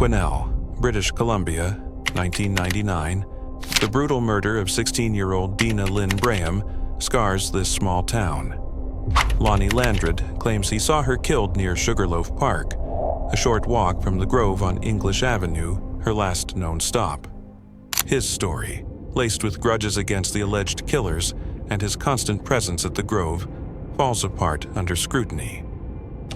Quesnel, British Columbia, 1999, the brutal murder of 16-year-old Deena Lynn Braem scars this small town. Lonnie Landrud claims he saw her killed near Sugarloaf Park, a short walk from the Grove on English Avenue, her last known stop. His story, laced with grudges against the alleged killers and his constant presence at the Grove, falls apart under scrutiny.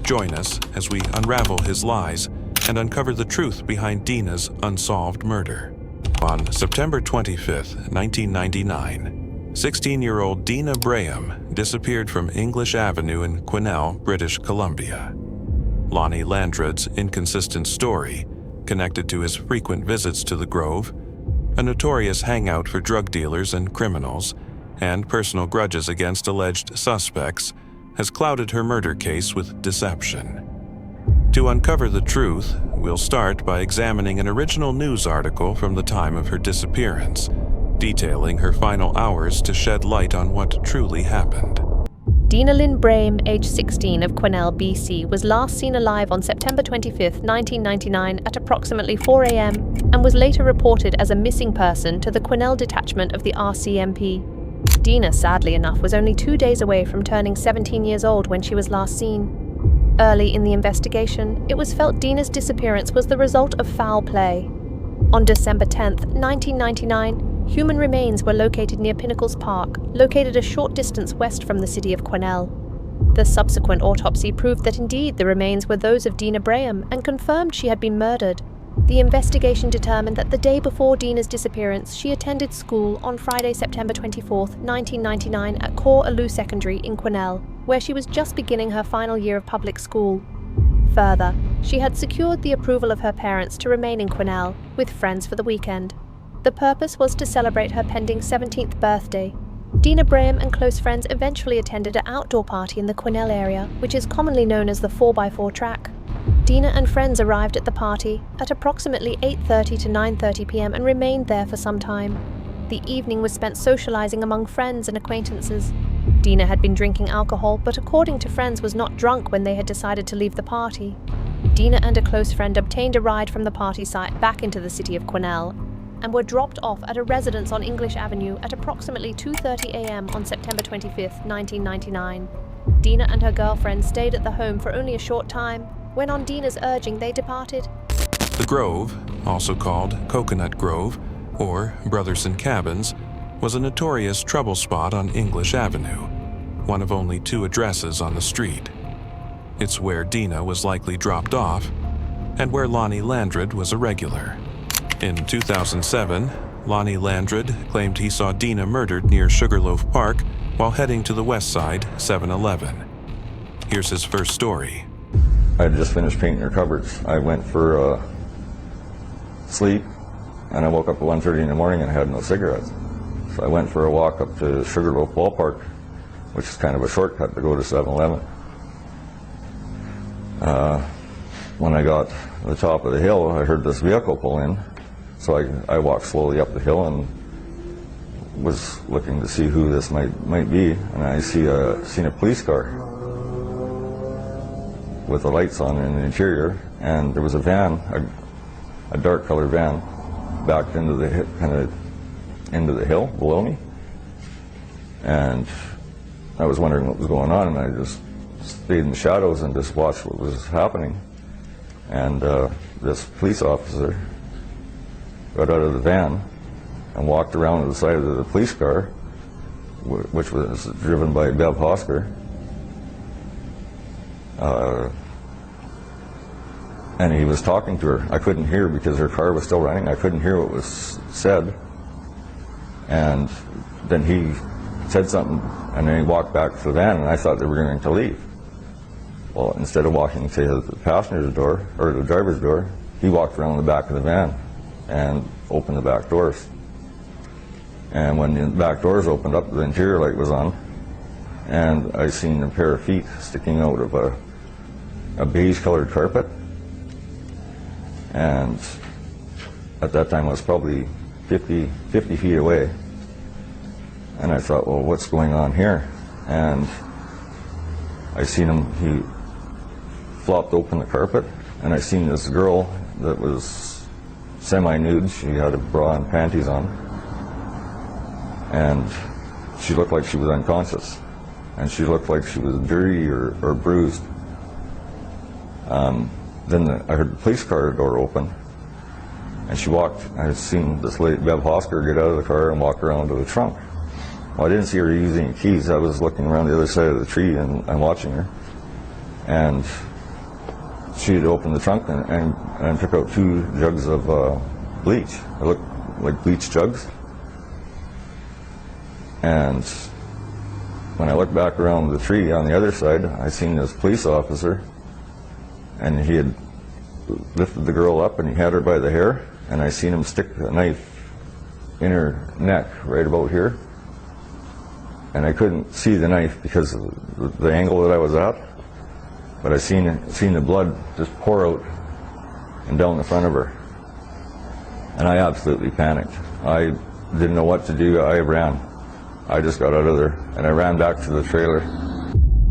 Join us as we unravel his lies and uncover the truth behind Deena's unsolved murder. On September 25, 1999, 16-year-old Deena Braem disappeared from English Avenue in Quesnel, British Columbia. Lonnie Landrud's inconsistent story, connected to his frequent visits to the Grove, a notorious hangout for drug dealers and criminals, and personal grudges against alleged suspects, has clouded her murder case with deception. To uncover the truth, we'll start by examining an original news article from the time of her disappearance, detailing her final hours to shed light on what truly happened. Deena Lynn Braem, age 16, of Quesnel, BC, was last seen alive on September 25, 1999 at approximately 4 a.m. and was later reported as a missing person to the Quesnel detachment of the RCMP. Deena, sadly enough, was only 2 days away from turning 17 years old when she was last seen. Early in the investigation, it was felt Deena's disappearance was the result of foul play. On December 10, 1999, human remains were located near Pinnacles Park, located a short distance west from the city of Quesnel. The subsequent autopsy proved that indeed the remains were those of Deena Braem and confirmed she had been murdered. The investigation determined that the day before Deena's disappearance, she attended school on Friday, September 24, 1999 at Coeur Alou Secondary in Quesnel, where she was just beginning her final year of public school. Further, she had secured the approval of her parents to remain in Quesnel with friends for the weekend. The purpose was to celebrate her pending 17th birthday. Deena Braem and close friends eventually attended an outdoor party in the Quesnel area, which is commonly known as the 4x4 track. Deena and friends arrived at the party at approximately 8:30 to 9:30 p.m. and remained there for some time. The evening was spent socializing among friends and acquaintances. Deena had been drinking alcohol, but according to friends was not drunk when they had decided to leave the party. Deena and a close friend obtained a ride from the party site back into the city of Quesnel and were dropped off at a residence on English Avenue at approximately 2:30 a.m. on September 25, 1999. Deena and her girlfriend stayed at the home for only a short time, when on Deena's urging they departed. The Grove, also called Coconut Grove or Brotherson Cabins, was a notorious trouble spot on English Avenue, one of only 2 addresses on the street. It's where Deena was likely dropped off and where Lonnie Landrud was a regular. In 2007, Lonnie Landrud claimed he saw Deena murdered near Sugarloaf Park while heading to the West Side 7-Eleven. Here's his first story. I had just finished painting her cupboards. I went for sleep, and I woke up at 1:30 in the morning and had no cigarettes. So I went for a walk up to Sugarloaf Park, which is kind of a shortcut to go to 7-Eleven. When I got to the top of the hill, I heard this vehicle pull in, so I walked slowly up the hill and was looking to see who this might be, and I seen a police car with the lights on in the interior, and there was a van, a dark colored van, backed into the hill below me, and I was wondering what was going on, and I just stayed in the shadows and just watched what was happening. And this police officer got out of the van and walked around to the side of the police car, which was driven by Bev Hosker. And he was talking to her. I couldn't hear because her car was still running. I couldn't hear what was said. And then he said something, and then he walked back to the van, and I thought they were going to leave. Well, instead of walking to the passenger's door, or the driver's door, he walked around the back of the van and opened the back doors. And when the back doors opened up, the interior light was on, and I seen a pair of feet sticking out of a beige-colored carpet. And at that time I was probably 50 feet away. And I thought, well, what's going on here? And I seen him, he flopped open the carpet, and I seen this girl that was semi-nude. She had a bra and panties on, and she looked like she was unconscious, and she looked like she was dirty or bruised. Then I heard the police car door open, and she walked. I had seen this lady, Bev Hosker, get out of the car and walk around to the trunk. Well, I didn't see her using keys. I was looking around the other side of the tree and watching her. And she had opened the trunk and took out 2 jugs of bleach. They looked like bleach jugs. And when I looked back around the tree on the other side, I seen this police officer, and he had lifted the girl up and he had her by the hair, and I seen him stick a knife in her neck right about here. And I couldn't see the knife because of the angle that I was at, but I seen the blood just pour out and down the front of her. And I absolutely panicked. I didn't know what to do. I ran. I just got out of there, and I ran back to the trailer.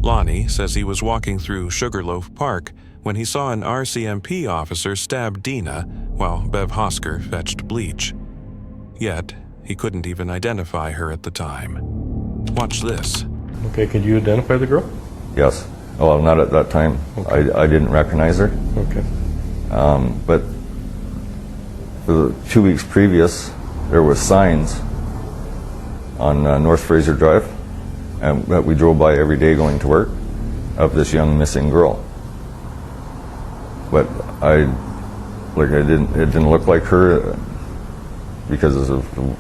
Lonnie says he was walking through Sugarloaf Park when he saw an RCMP officer stab Deena while Bev Hosker fetched bleach. Yet, he couldn't even identify her at the time. Watch this. Okay, could you identify the girl? Yes. Well, not at that time. Okay. I didn't recognize her. Okay. But for the 2 weeks previous, there were signs on North Fraser Drive, and that we drove by every day going to work, of this young missing girl. But it didn't look like her because of the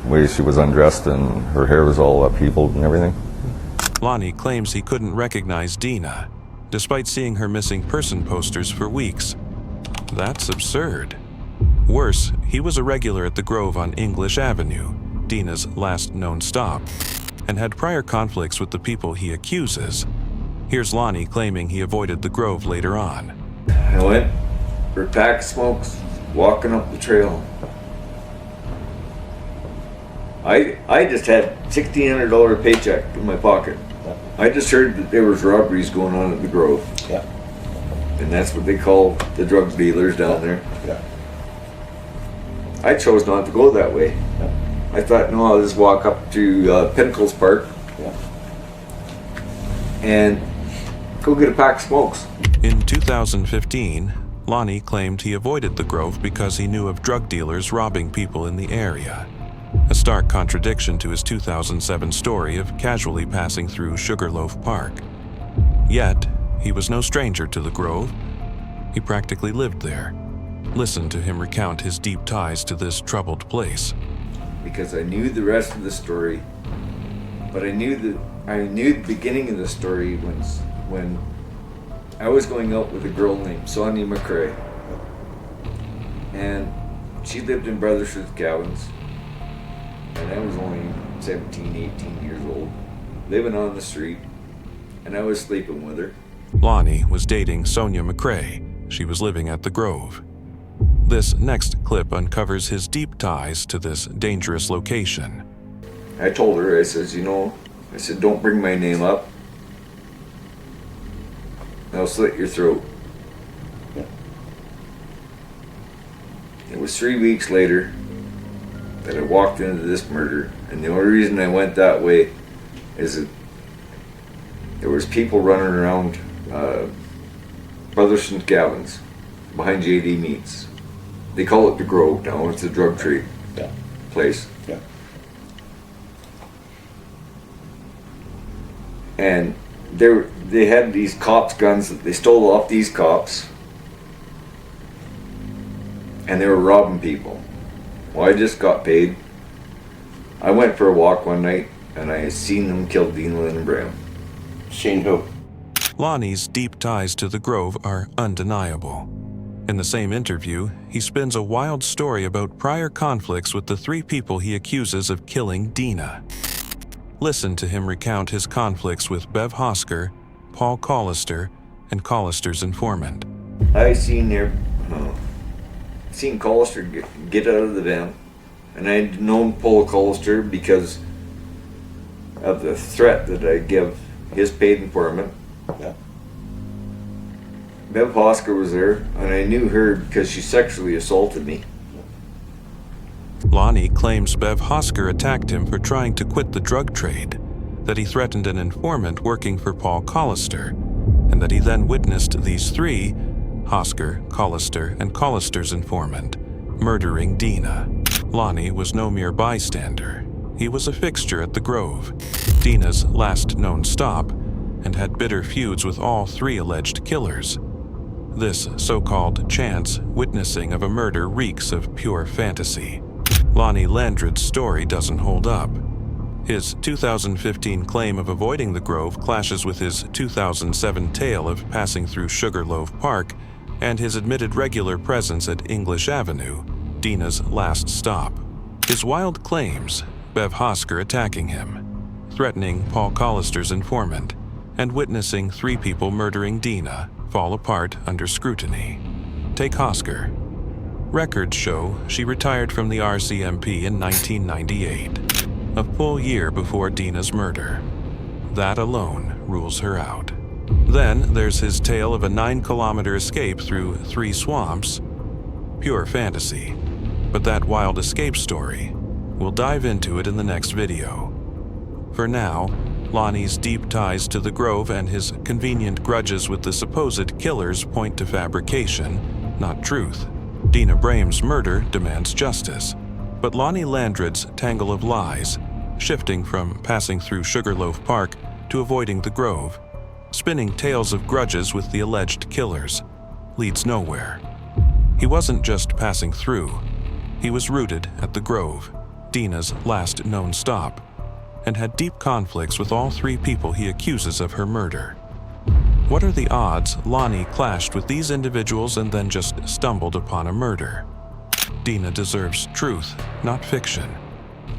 way she was undressed and her hair was all upheavaled and everything. Lonnie claims he couldn't recognize Deena, despite seeing her missing person posters for weeks. That's absurd. Worse, he was a regular at the Grove on English Avenue, Deena's last known stop, and had prior conflicts with the people he accuses. Here's Lonnie claiming he avoided the Grove later on. I went for a pack of smokes, walking up the trail. I just had $1,600 paycheck in my pocket. I just heard that there was robberies going on at the Grove. Yeah. And that's what they call the drug dealers down there. Yeah. I chose not to go that way. Yeah. I thought, no, I'll just walk up to Pinnacles Park and go get a pack of smokes. In 2015, Lonnie claimed he avoided the Grove because he knew of drug dealers robbing people in the area. A stark contradiction to his 2007 story of casually passing through Sugarloaf Park. Yet, he was no stranger to the Grove. He practically lived there. Listen to him recount his deep ties to this troubled place. Because I knew the rest of the story, but I knew the beginning of the story when I was going out with a girl named Sonia McCrae, and she lived in Brothersworth Cabins, and I was only 17, 18 years old, living on the street, and I was sleeping with her. Lonnie was dating Sonia McCrae. She was living at the Grove. This next clip uncovers his deep ties to this dangerous location. I told her, I said, don't bring my name up. I'll slit your throat. Yeah. It was 3 weeks later that I walked into this murder, and the only reason I went that way is that there was people running around Brothers and Gavins behind JD Meats. They call it the Grove now. It's a drug trade place. Yeah. And they had these cops' guns that they stole off these cops, and they were robbing people. Well, I just got paid. I went for a walk one night, and I seen them kill Deena Lynn Braem. Seen who? Lonnie's deep ties to the Grove are undeniable. In the same interview, he spins a wild story about prior conflicts with the 3 people he accuses of killing Deena. Listen to him recount his conflicts with Bev Hosker, Paul Collister, and Collister's informant. I seen Collister get out of the van, and I had known Paul Collister because of the threat that I give his paid informant. Yeah. Bev Hosker was there, and I knew her because she sexually assaulted me. Lonnie claims Bev Hosker attacked him for trying to quit the drug trade, that he threatened an informant working for Paul Collister, and that he then witnessed these three, Hosker, Collister, and Collister's informant, murdering Deena. Lonnie was no mere bystander. He was a fixture at the Grove, Deena's last known stop, and had bitter feuds with all three alleged killers. This so-called chance witnessing of a murder reeks of pure fantasy. Lonnie Landrud's story doesn't hold up. His 2015 claim of avoiding the Grove clashes with his 2007 tale of passing through Sugarloaf Park and his admitted regular presence at English Avenue, Deena's last stop. His wild claims, Bev Hosker attacking him, threatening Paul Collister's informant, and witnessing three people murdering Deena fall apart under scrutiny. Take Hosker. Records show she retired from the RCMP in 1998, a full year before Deena's murder. That alone rules her out. Then there's his tale of a 9-kilometer escape through 3 swamps. Pure fantasy. But that wild escape story, we'll dive into it in the next video. For now, Lonnie's deep ties to the Grove and his convenient grudges with the supposed killers point to fabrication, not truth. Deena Braem's murder demands justice, but Lonnie Landrud's tangle of lies, shifting from passing through Sugarloaf Park to avoiding the Grove, spinning tales of grudges with the alleged killers, leads nowhere. He wasn't just passing through. He was rooted at the Grove, Deena's last known stop, and had deep conflicts with all three people he accuses of her murder. What are the odds Lonnie clashed with these individuals and then just stumbled upon a murder? Deena deserves truth, not fiction.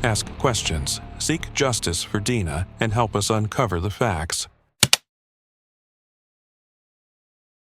Ask questions, seek justice for Deena, and help us uncover the facts.